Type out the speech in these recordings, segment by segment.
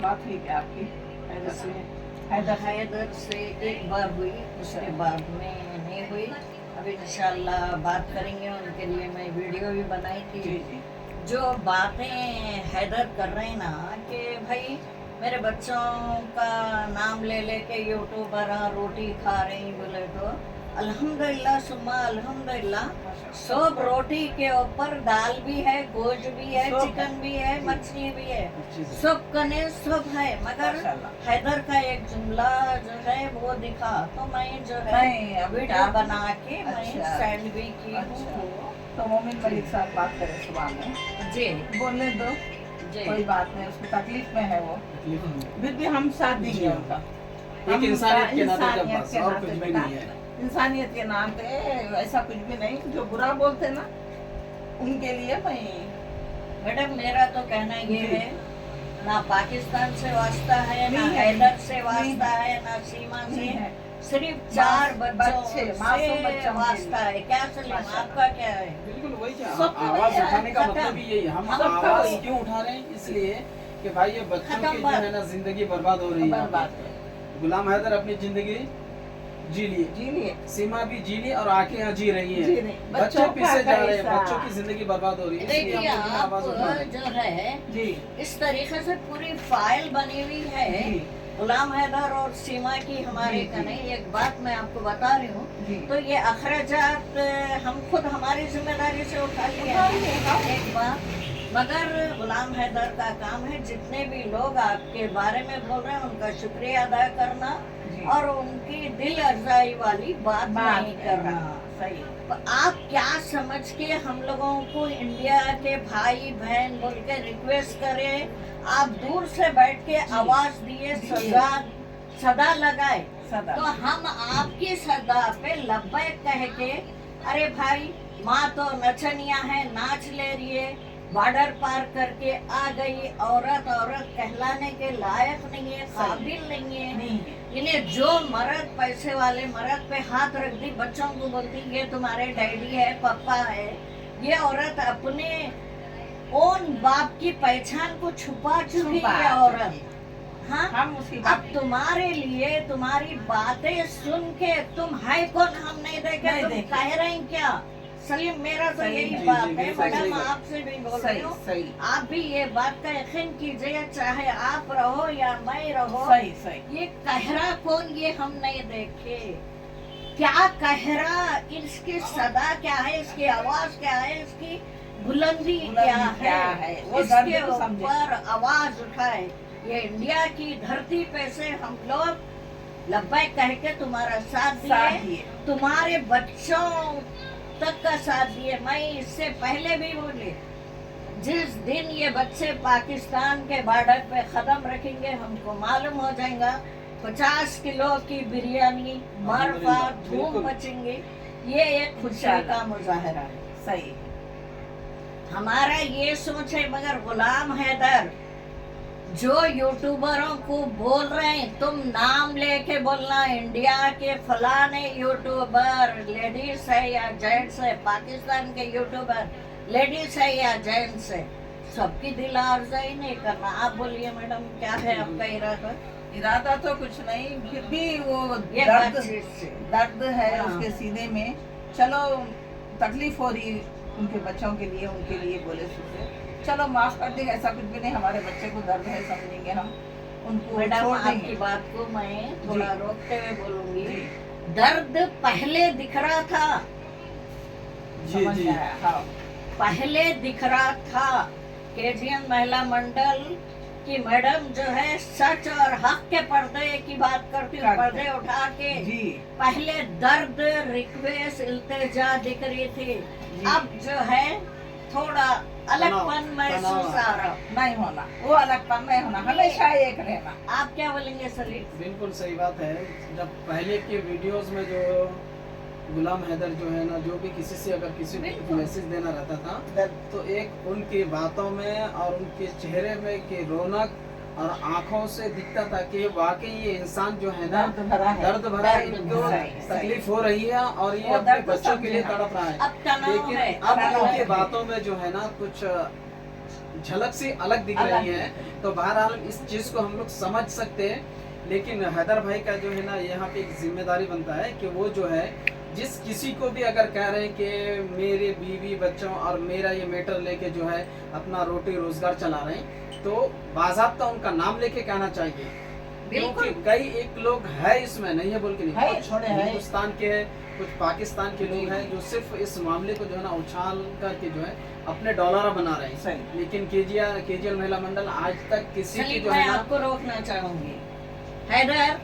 बात हुई क्या आपकी हैदर से? हैदर से एक बार हुई, उसके बाद में नहीं हुई। अब इंशाल्लाह बात करेंगे, उनके लिए मैं वीडियो भी बनाई जी थी। जी जो बातें हैदर कर रहे हैं ना कि भाई मेरे बच्चों का नाम ले लेके यूट्यूबर रोटी खा रही बोले तो अल्हम्दुलिल्लाह सुम्मा अल्हम्दुलिल्लाह सब रोटी के ऊपर दाल भी है, गोश्त भी है, सब चिकन भी है, जी। मछली भी है, अच्छी से। सब कने सब है। मगर माशाल्लाह। हैदर का एक जुमला जो है वो दिखा तो मैं जो है नहीं, अब वीडियो क्या- बना के मैं अच्छा। सेंड भी की अच्छा। हूँ। तो मोमिन मलिक साहब बात करें सुबह में, जी बोलने दो, जी कोई बात नहीं, उसको तकलीफ में है वो, तकलीफ में फिर भी हम साथ देंगे जी। उनका। एक हम इंसानियत के नाते इंसानियत जब बस, के और नाते कुछ भी बेटा, नहीं है। इंसानियत के नाते ऐसा कुछ भी नहीं। जो बुरा बोलते ना उनके लिए मैं मैडम मेरा तो कहना ये जी। है ना पाकिस्तान से वास्ता है ना नहीं है। हैदर से वास्ता नहीं है ना सीमा से, नहीं है। सिर्फ चार बच्चे, बच्चों मासूम से बच्चों के वास्ता लिए। है। क्या सलीम माशाल्लाह। आपका क्या है? बिल्कुल वही क्या सबका आवाज वही है, उठाने का खत्म। मतलब ही यही है। हम सबका आवाज वही। क्यों उठा रहे हैं? इसलिए कि भाई ये बच्चों खत्म की जो बात। है ना जिंदगी बर्बाद हो रही है। बर्बाद गुलाम हैदर अपनी जिंदगी जी लिए, जी लिए सीमा भी जी ली और आके यहाँ जी रही जी है। नहीं। बच्चे पीछे जा रहे हैं, ऐसा- बच्चों की जिंदगी बर्बाद हो रही है, इसलिए देखिए हम लोग आप आवाज उठा रहे हैं। जो है जी इस तरीके से पूरी फाइल बनी हुई है जी गुलाम हैदर और सीमा की हमारे जी, का जी। नहीं। एक बात मैं आपको बता रही हूँ, जी तो ये अखराजात हम खुद हमारी जिम्मेदारी से उठा लिए उठा लिए, हाँ। एक बात। मगर गुलाम हैदर का काम है जितने भी लोग आपके बारे में बोल रहे हैं उनका शुक्रिया अदा करना जी। और उनकी दिल अर्जाई वाली बात बात नहीं करना। सही तो आप क्या समझ के हम लोगों को इंडिया के भाई बहन बोल के रिक्वेस्ट करें? आप दूर से बैठ के आवाज दिए, सदा लगाए, सदा तो हम आपकी सदा पे लब्बैक कह के अरे भाई माँ तो नचनिया है, नाच ले रही है, बॉर्डर पार करके आ गई, औरत कहलाने के लायक नहीं है, काबिल नहीं है। नहीं है। इन्हें जो मर्द पैसे वाले मर्द पे हाथ रख दी, बच्चों को बोलती ये तुम्हारे डैडी है, पापा है। ये औरत अपने ओन बाप की पहचान को छुपा चुकी है औरत। हाँ, हम उसकी अब बात तुम्हारे लिए तुम्हारी बातें सुन के तुम है कौन हम नहीं देखे, नहीं तुम देखे। कह रहे क्या? सलीम मेरा तो सही, यही जी, बात जी, है बिल्कुल मैडम, सही। आपसे भी बोल रही सही हूँ। सही आप भी ये बात का यकीन कीजिए, चाहे आप रहो या मैं रहो, सही सही ये कहरा कौन ये हम नहीं देखे। क्या कहरा, इसकी सदा क्या है, इसकी आवाज क्या है, इसकी बुलंदी क्या है, वो इसके दर्द को समझे। ऊपर आवाज उठाए। ये इंडिया की धरती पे से हम लोग लब्बैक कह के तुम्हारा साथ साथ दिए, दिए। तुम्हारे बच्चों तक का साथ दिए। मैं इससे पहले भी बोली, जिस दिन ये बच्चे पाकिस्तान के बॉर्डर पे कदम रखेंगे हमको मालूम हो जाएगा 50 किलो की बिरयानी बर्फा धूम बिल्कुल। मचेंगे। ये एक खुशी का मुजाहरा है। सही हमारा ये सोच है। मगर गुलाम हैदर जो यूट्यूबरों को बोल रहे हैं, तुम नाम लेके बोलना इंडिया के फलाने यूट्यूबर, लेडीज है या जेंट्स है, पाकिस्तान के यूट्यूबर लेडीज है या जेंट्स है, सबकी दिल आरज़ाई नहीं करना। आप बोलिए मैडम क्या है आपका इरादा? इरादा तो कुछ नहीं, फिर भी वो ये दर्द बातचीत से दर्द है हाँ। उसके सीने में। चलो तकलीफ हो रही उनके बच्चों के लिए, उनके लिए बोले सुनते, चलो माफ कर देंगे, ऐसा कुछ भी नहीं। हमारे बच्चे को दर्द है, समझेंगे हम, उनको मैडम छोड़ आपकी देंगे। बात को मैं थोड़ा जी। रोकते हुए बोलूंगी। जी दर्द पहले दिख रहा था, जी समझ जी आया, हाँ पहले दिख रहा था। केजीएन महिला मंडल की मैडम जो है सच और हक के पर्दे की बात करती हूँ, करते। पर्दे उठा के जी पहले दर्द, रिक्वेस्ट, इल्तिजा दिख रही थी। अब जो है थोड़ा अलगपन महसूस आ रहा। नहीं होना, वो अलगपन नहीं होना, हमेशा एक रहना। आप क्या बोलेंगे सलीम? बिल्कुल सही बात है। जब पहले के वीडियोस में जो गुलाम हैदर जो है ना, जो भी किसी से अगर किसी को बिल्कुल। मैसेज देना रहता था तो एक उनकी बातों में और उनके चेहरे में की रौनक और आंखों से दिखता था कि वाकई ये इंसान जो है ना दर्द भरा है, दर्द भरा है, दर्द इनको भरा है। तकलीफ हो रही है और ये वो अपने दर्द बच्चों के लिए समझे तड़प रहा है। अब तनाव लेकिन है, अब तनाव उनकी है। बातों में जो है ना कुछ झलक सी अलग दिख अलग रही है। दिख रही है। तो बहरहाल इस चीज को हम लोग समझ सकते हैं, लेकिन हैदर भाई का जो है ना यहाँ पे एक जिम्मेदारी बनता है कि वो जो है जिस किसी को भी अगर कह रहे हैं कि मेरे बीवी बच्चों और मेरा ये मैटर लेके जो है अपना रोटी रोजगार चला रहे हैं, तो बाज़ाब्ता उनका नाम लेके कहना चाहिए। क्योंकि बिल्कुल कई एक लोग है इसमें, नहीं है बोल के नहीं, है, कुछ थोड़े है। हिंदुस्तान के हैं, कुछ पाकिस्तान के लोग जी, हैं जी। जो सिर्फ इस मामले को जो है ना उछाल करके जो है अपने डॉलर बना रहे हैं। सही। लेकिन केजीएल महिला मंडल आज तक किसी की चलिए जो मैं है ना, आपको रोकना चाहूंगी। हैदर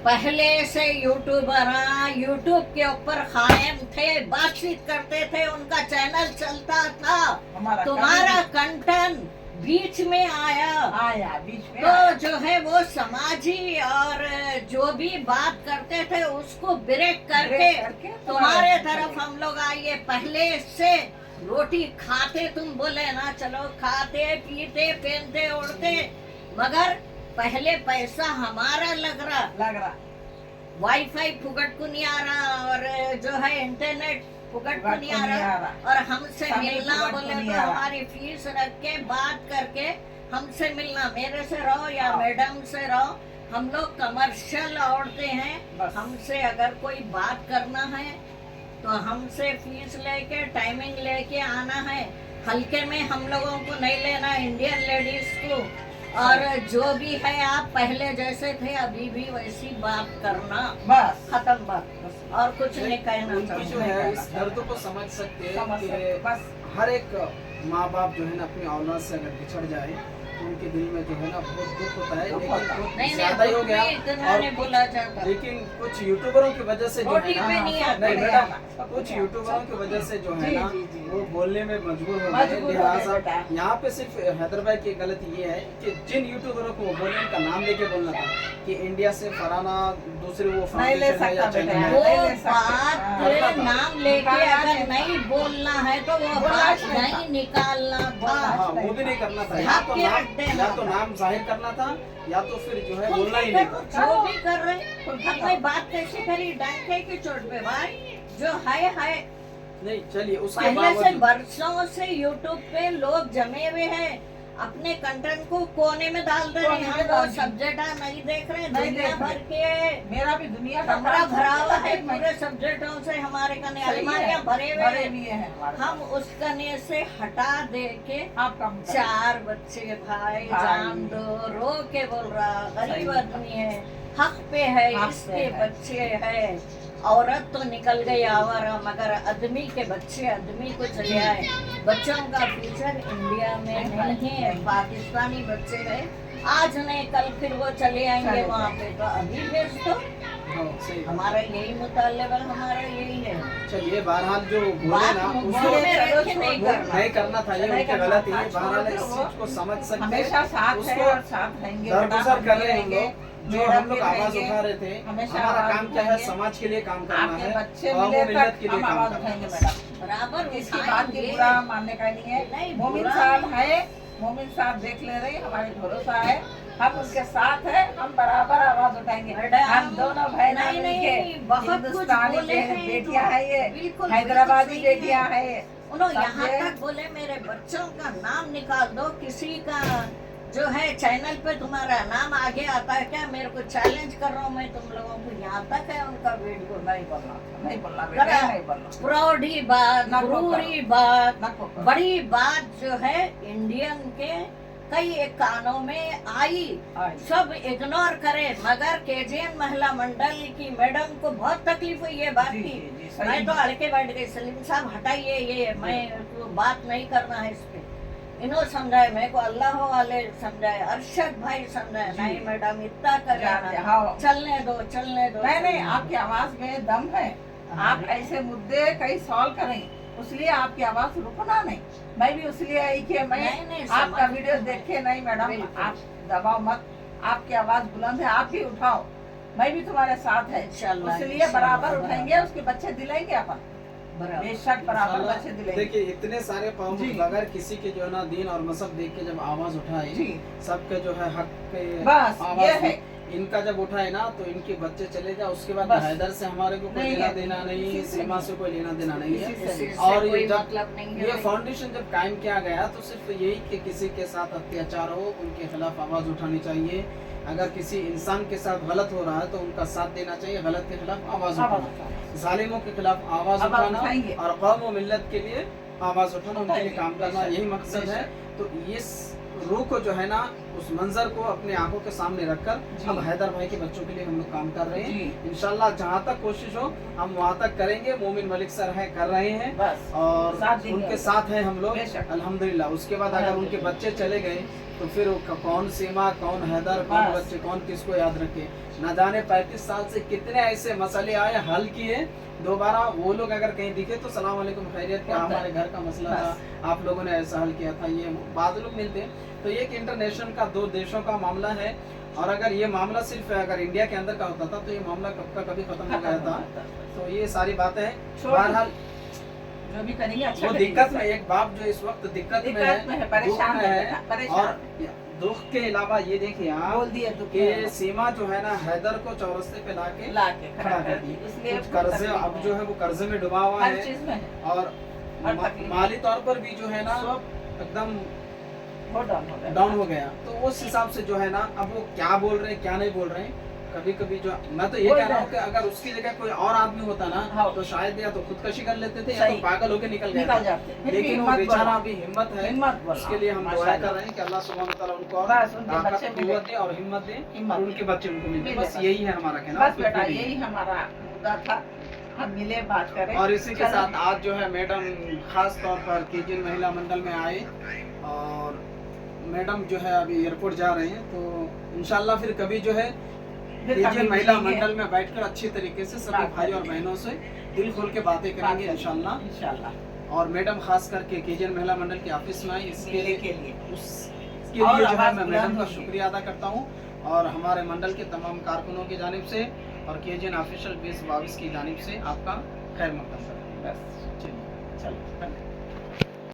पहले से यूट्यूबर यूट्यूब के ऊपर कायम थे, बातचीत करते थे, उनका चैनल चलता था। हमारा तुम्हारा कंटेंट बीच में आया आया बीच में तो आया। जो है वो समाजी और जो भी बात करते थे उसको ब्रेक करके ब्रेक करके तुम्हारे तरफ हम लोग आइए। पहले से रोटी खाते, तुम बोले ना, चलो खाते पीते पहनते उड़ते, मगर पहले पैसा हमारा लग रहा, वाईफाई फुकट को नहीं आ रहा, और जो है इंटरनेट फुकट को नहीं आ रहा, और हमसे शामिल मिलना फुकट को बोले नहीं तो आ रहा। हमारी फीस रख के बात करके हमसे मिलना, मेरे से रहो या हाँ। मैडम से रहो। हम लोग कमर्शियल औरतें हैं, बस। हमसे अगर कोई बात करना है तो हमसे फीस लेके टाइमिंग लेके आना है। हल्के में हम लोगों को नहीं लेना, इंडियन लेडीज को। और जो भी है आप पहले जैसे थे अभी भी वैसी बात करना, बस खत्म बात, और कुछ नहीं कहना उनकी जो चाहूँगी। है इस दर्द को समझ सकते हैं समझ सकते, कि बस हर एक माँ बाप जो है ना अपनी औलाद से अगर बिछड़ जाए तो उनके दिल में जो है ना बहुत दुख होता है, दुख लेकिन होता है। कुछ नहीं ज्यादा ही हो गया। नहीं, इतना और नहीं बोला जाता। लेकिन कुछ यूट्यूबरों की वजह से जो रोटी है पे ना, नहीं आता। नहीं नहीं बेटा, आता। कुछ यूट्यूबरों की वजह से जो है जी, ना जी, जी। वो बोलने में मजबूर हो गए। मजबूर हो गए लिहाजा बेटा। यहाँ पे सिर्फ हैदर भाई की गलती ये है कि जिन यूट्यूबरों को वो बोले उनका नाम लेके बोलना था कि इंडिया से फराना दूसरे वो नहीं ले फाउंडेशन है या सकता चैनल बेटा। है। वो नहीं ले सकते। बात हाँ। नाम लेके अगर नहीं बोलना है तो वो बोलना बात चाहिए था। नहीं निकालना बोलना था। हाँ, वो भी नहीं करना था। या भाग तो के नाम, रख देना या तो था। नाम जाहिर करना था, या तो फिर जो है खुल बोलना ही के नहीं करो, था। जो भी कर रहे हमने बात कैसे करी, डंके की चोट पे भाई। जो है नहीं चलिए उसके पहले से बावजूद बरसों से यूट्यूब पे लोग जमे हुए हैं, अपने कंटेंट को कोने में डाल दे रहे कोने हैं। में हम डाल वो दी। सब्जेक्ट नहीं देख रहे, नहीं दुनिया देख भर रहे। के मेरा भी दुनिया का कमरा काम भरा हुआ है एक महीने- पूरे सब्जेक्टों से, हमारे कने सही है। अलमारियां भरे हुए भरे हैं। भी हैं हमारे हम पास। उस कने से हटा दे के आप काम करें। 4 बच्चे भाई भाई। जान दो, रो के बोल रहा, गरीब सही। आदमी है, हक पे है, हक पे इसके है। बच्चे है। औरत तो निकल गई आवारा, मगर आदमी के बच्चे आदमी को चले आए। बच्चों का फ्यूचर इंडिया में नहीं है, पाकिस्तानी बच्चे हैं, आज नहीं कल फिर वो चले आएंगे चले वहाँ पे, तो अभी भेज दो। हाँ, सही बात। हमारा यही मुतालबा, हमारा यही है। चलिए बहरहाल जो बोले बात ना मुद्दों उसको में रख के नहीं वो करना। नहीं करना था, ये नहीं उनकी करना गलती था, है। बहरहाल इस छोड़ दो चीज को समझ सकते हमेशा साथ है उसको और साथ रहेंगे। दरगुजर बेटा, कर रहे हैं हम रहेंगे, लोग। जो मैडम हम लोग भी आवाज रहेंगे, उठा रहे थे, हमेशा हमारा आवाज काम क्या है, उठाएंगे। समाज के लिए काम करना आपके है बच्चे और वो मिले मिल्लत तक के लिए हम काम आवाज करना उठाएंगे है। मैडम। बराबर इसकी बात की उठाएंगे। बुरा मानने का नहीं है। नहीं, मोमिन बुरा साहब है, मोमिन साहब देख ले रहे, हमारे भरोसा है, हम उनके साथ है, हम बराबर आवाज उठाएंगे। मैडम, हम दोनों भाई नहीं, नहीं, बहुत कुछ बोले हैं बेटियां तो है ये, बिल्कुल, हैदराबादी बिल्कुल सही बेटियां है। है ये। उन्होंने सब यहाँ ये- तक बोले मेरे बच्चों का नाम निकाल दो, किसी का जो है चैनल पे तुम्हारा नाम आगे आता है क्या? मेरे को चैलेंज कर रहा हूँ मैं तुम लोगों को, यहाँ तक है उनका वीडियो। नहीं बोलना, नहीं बोलना बेटा, नहीं बोलना। प्राउडी बात, ना को गुरूरी बात, ना को करो। बड़ी बात जो है इंडियन के कई एक कानों में आई, आई। सब इग्नोर करे, मगर केजीएन महिला मंडल की मैडम को बहुत तकलीफ हुई है बात जी, की। जी, जी, सही मैं तो है। हल्के बैठ गई, सलीम साहब हटाइए ये, मैं तो बात नहीं करना है इस पे। इन्हों समझाए, मेरे को अल्लाह वाले समझाए, अरशद भाई समझाए, जी। नहीं मैडम इतना करे जान- ना, हाँ। चलने दो चलने दो। नहीं नहीं, आपकी आवाज में दम है। आप हाँ। ऐसे मुद्दे कई सॉल्व करें, उसलिए आपकी आवाज रुकना नहीं। मैं भी उसलिए आई कि मैं नहीं, नहीं, आपका समझ- वीडियो देखे नहीं मैडम, बिल्कुल। आप दबाओ मत, आपकी आवाज बुलंद है, आप भी उठाओ, मैं भी तुम्हारे साथ है, इंशाल्लाह, इसलिए इंशाल्लाह, बराबर उठाएंगे, उसके बच्चे दिलाएंगे अपन, बराबर। बेशक बराबर इंशाल्लाह। बच्चे दिलाएंगे। देखिए इतने सारे कौम जी। बगैर किसी के जो है ना दीन और मजहब देख के जब आवाज उठाई, जी। सबके जो है हक पे बस ये आवाज है, दी। इनका जब उठाए ना तो इनके बच्चे चले जाए, उसके बाद बस। हैदर से हमारे को कोई नहीं लेना है, देना नहीं, इसी से सीमा नहीं। से कोई लेना देना नहीं है। इसी से नहीं। और ये कोई जब मतलब नहीं है ये भाई। फाउंडेशन जब कायम किया गया तो सिर्फ यही कि किसी के साथ अत्याचार हो उनके खिलाफ आवाज उठानी चाहिए, अगर किसी इंसान के साथ गलत हो रहा है तो उनका साथ देना चाहिए, गलत के खिलाफ आवाज आवाज उठाना, उठाना। जालिमों के खिलाफ आवाज आवाज उठाना उठाएंगे। और कौम और मिल्लत के लिए आवाज उठाना, उनके लिए उठाएंगे, काम करना, बेशक, यही मकसद है। बेशक। तो ये रूह को जो है ना उस मंजर को अपने आंखों के सामने रखकर जी। अब हैदर भाई के बच्चों के लिए हम लोग काम कर रहे हैं। जी। इंशाल्लाह जहाँ तक कोशिश हो हम वहाँ तक करेंगे। मोमिन मलिक सर है कर रहे हैं बस और साथ देंगे उनके हम। साथ हैं हम लोग बेशक। अल्हम्दुलिल्लाह। उसके बाद अगर उनके अल्हम्दुलिल्लाह। बच्चे चले गए तो फिर वो कौन सीमा, कौन हैदर, कौन बस। बच्चे, कौन किसको याद रखे। न जाने 35 साल से कितने ऐसे मसले आए, हल किए, दोबारा वो लोग अगर कहीं दिखे तो सलाम वालेकुम खैरियत, क्या होता है। हमारे घर का मसला बस। था, आप लोगों ने ऐसा हल किया था, ये बाद लोग मिलते हैं। तो ये एक इंटरनेशनल का, दो देशों का मामला है। और अगर ये मामला सिर्फ अगर इंडिया के अंदर का होता था तो ये मामला कब का कभी खत्म हो गया था। तो ये सारी बातें हैं। छोड़ बहरहाल जो भी करेंगे अच्छा वो करेंगे दिक्कत सब। में, एक बाप जो इस वक्त दिक्कत में है, परेशान दुख में है, है। परेशान और दुख के अलावा ये देखिए आप बोल दिया दुख कि में। सीमा जो है ना हैदर को चौरस्ते पे लाके ला के खड़ा कर दी। इसलिए कुछ कर्जे अब जो है वो कर्जे में डूबा हुआ हर है चीज में है। और हर तकलीफ। माली तौर पर भी जो है ना सब एकदम वो डाउन हो गया। डाउन हो गया। तो उस हिसाब से जो है ना अब वो क्या बोल रहे हैं क्या नहीं बोल रहे हैं, कभी कभी जो मैं तो ये बोल कह रहा रहे हूँ कि अगर उसकी जगह कोई और आदमी होता ना हाँ। तो शायद या तो खुदकशी कर लेते थे या तो सही। पागल होके निकल निकल गए। जाते फिर भी लेकिन वो हिम्मत बेचारा बोला। अभी हिम्मत है, हिम्मत बोला। उसके लिए हम दुआ माशाल्लाह। कर रहे हैं कि अल्लाह सुब्हानहू व तआला उनको बस उनके ताकत, बच्चे मिले। कुव्वत दे और हिम्मत दे हिम्मत और दे। उनके बच्चे उनको मिले। मिले बस बस। यही है हमारा कहना। बस कुछ बेटा भी नहीं। यही हमारा मुद्दा था, हम मिले बात करें। और इसी के चलो। साथ आज जो है मैडम खास तौर पर केजीएन महिला मंडल में आए और मैडम जो है अभी एयरपोर्ट जा रहे हैं। तो इंशाल्लाह फिर कभी जो है फिर केजीएन कभी महिला मिलेंगे। मंडल में बैठकर अच्छी तरीके से सभी बात भाई और करेंगे। बहनों से दिल खोल के बातें करेंगे इंशाल्लाह। इंशाल्लाह और मैडम खास करके केजीएन महिला मंडल के ऑफिस में आई, इसके मिलने लिए के लिए उसके और लिए जो है आवाज मैं बुलंद मैडम का होगी। शुक्रिया अदा करता हूँ और हमारे मंडल के तमाम कारकुनों की जानिब से और केजीएन ऑफिशियल 2022 की जानिब से आपका खैर मकदम करता हूँ। बस चलिए। चलो।